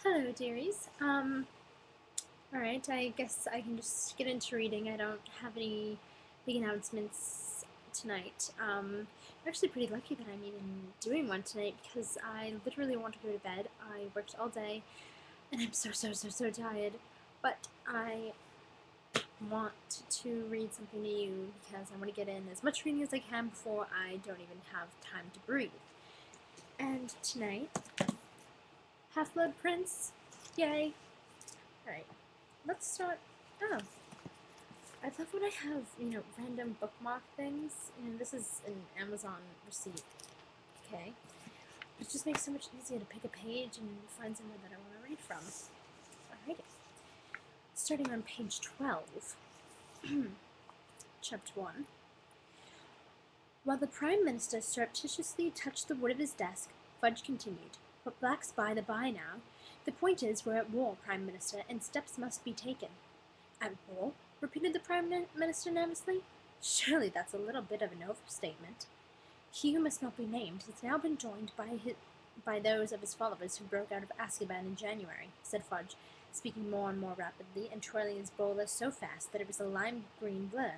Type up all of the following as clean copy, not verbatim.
Hello, dearies. Alright, I guess I can just get into reading. I don't have any big announcements tonight. I'm actually pretty lucky that I'm even doing one tonight because I literally want to go to bed. I worked all day and I'm so tired. But I want to read something new because I want to get in as much reading as I can before I don't even have time to breathe. And tonight, Half-Blood Prince. Yay! Alright. Let's start. Oh, I love when I have, random bookmark things. This is an Amazon receipt. Okay. It just makes it so much easier to pick a page and find somewhere that I want to read from. Alrighty. Starting on page 12. Chapter 1. While the Prime Minister surreptitiously touched the wood of his desk, Fudge continued. But Black's by the by now. The point is, we're at war, Prime Minister, and steps must be taken. At war? Repeated the Prime Minister nervously. Surely that's a little bit of an overstatement. He who must not be named has now been joined by those of his followers who broke out of Azkaban in January, said Fudge, speaking more and more rapidly and twirling his bowler so fast that it was a lime-green blur.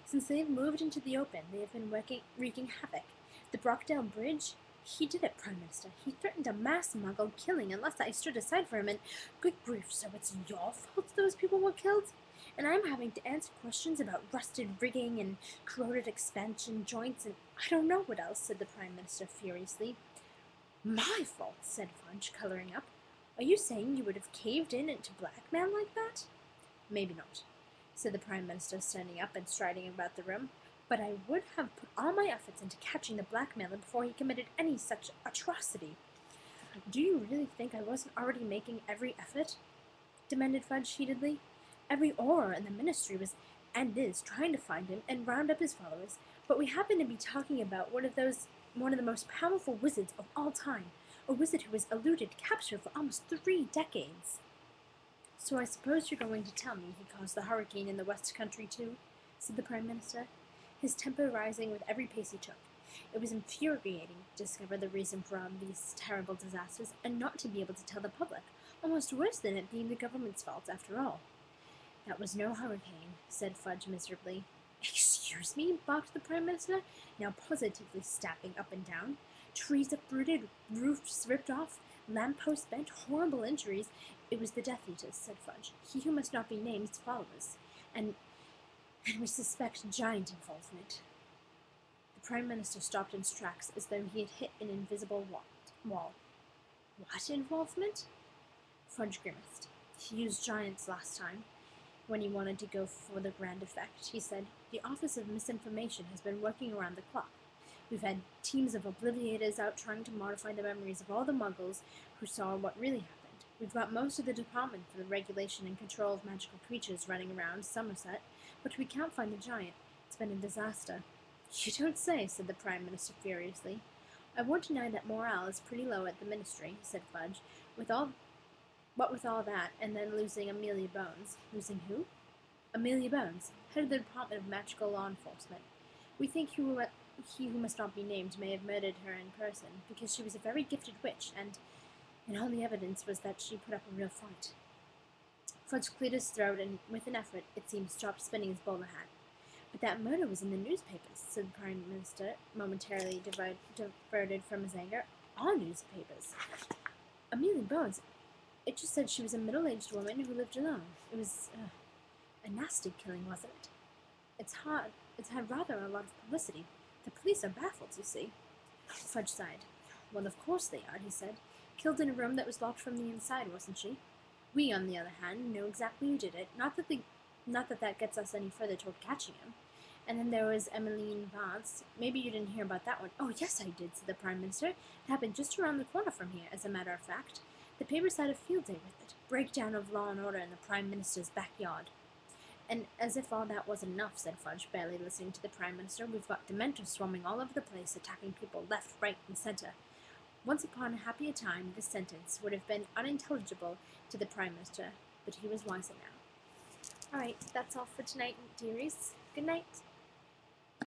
Since they have moved into the open, they have been wreaking havoc. The Brockdale Bridge? He did it, Prime Minister. He threatened a mass muggle killing unless I stood aside for him, and good grief, so it's your fault those people were killed? And I'm having to answer questions about rusted rigging and corroded expansion joints and I don't know what else, said the Prime Minister furiously. My fault, said Fudge, colouring up. Are you saying you would have caved in to blackmail like that? Maybe not, said the Prime Minister, standing up and striding about the room. But I would have put all my efforts into catching the blackmailer before he committed any such atrocity. Do you really think I wasn't already making every effort? Demanded Fudge heatedly. Every Auror in the Ministry was and is trying to find him and round up his followers, but we happen to be talking about one of the most powerful wizards of all time, a wizard who has eluded capture for almost 3 decades. So I suppose you're going to tell me he caused the hurricane in the West Country too, said the Prime Minister, his temper rising with every pace he took. It was infuriating to discover the reason for all these terrible disasters and not to be able to tell the public, almost worse than it being the government's fault after all. That was no hurricane, said Fudge miserably. Excuse me, barked the Prime Minister, now positively stamping up and down. Trees uprooted, roofs ripped off, lampposts bent, horrible injuries. It was the Death Eaters, said Fudge, he who must not be named's followers, and we suspect giant involvement. The Prime Minister stopped in his tracks as though he had hit an invisible wall. What involvement? Fudge grimaced. He used giants last time. When he wanted to go for the grand effect, he said, the Office of Misinformation has been working around the clock. We've had teams of obliviators out trying to modify the memories of all the muggles who saw what really happened. We've got most of the Department for the Regulation and Control of Magical Creatures running around Somerset, but we can't find the giant. It's been a disaster. You don't say, said the Prime Minister furiously. I won't deny that morale is pretty low at the Ministry, said Fudge, what with all that, and then losing Amelia Bones. Losing who? Amelia Bones, head of the Department of Magical Law Enforcement. We think he who must not be named may have murdered her in person, because she was a very gifted witch, and all the evidence was that she put up a real fight. Fudge cleared his throat and, with an effort, it seemed, stopped spinning his bowler hat. But that murder was in the newspapers, said the Prime Minister, momentarily diverted from his anger. All newspapers. Amelia Bones, it just said she was a middle-aged woman who lived alone. It was a nasty killing, wasn't it? It's had rather a lot of publicity. The police are baffled, you see. Fudge sighed. Well, of course they are, he said. Killed in a room that was locked from the inside, wasn't she? We, on the other hand, know exactly who did it. Not that gets us any further toward catching him. And then there was Emmeline Vance. Maybe you didn't hear about that one. Oh, yes, I did, said the Prime Minister. It happened just around the corner from here, as a matter of fact. The papers had a field day with it. Breakdown of law and order in the Prime Minister's backyard. And as if all that wasn't enough, said Fudge, barely listening to the Prime Minister, we've got Dementors swarming all over the place, attacking people left, right, and center. Once upon a happier time, this sentence would have been unintelligible to the Prime Minister, but he was wiser now. Alright, that's all for tonight, dearies. Good night.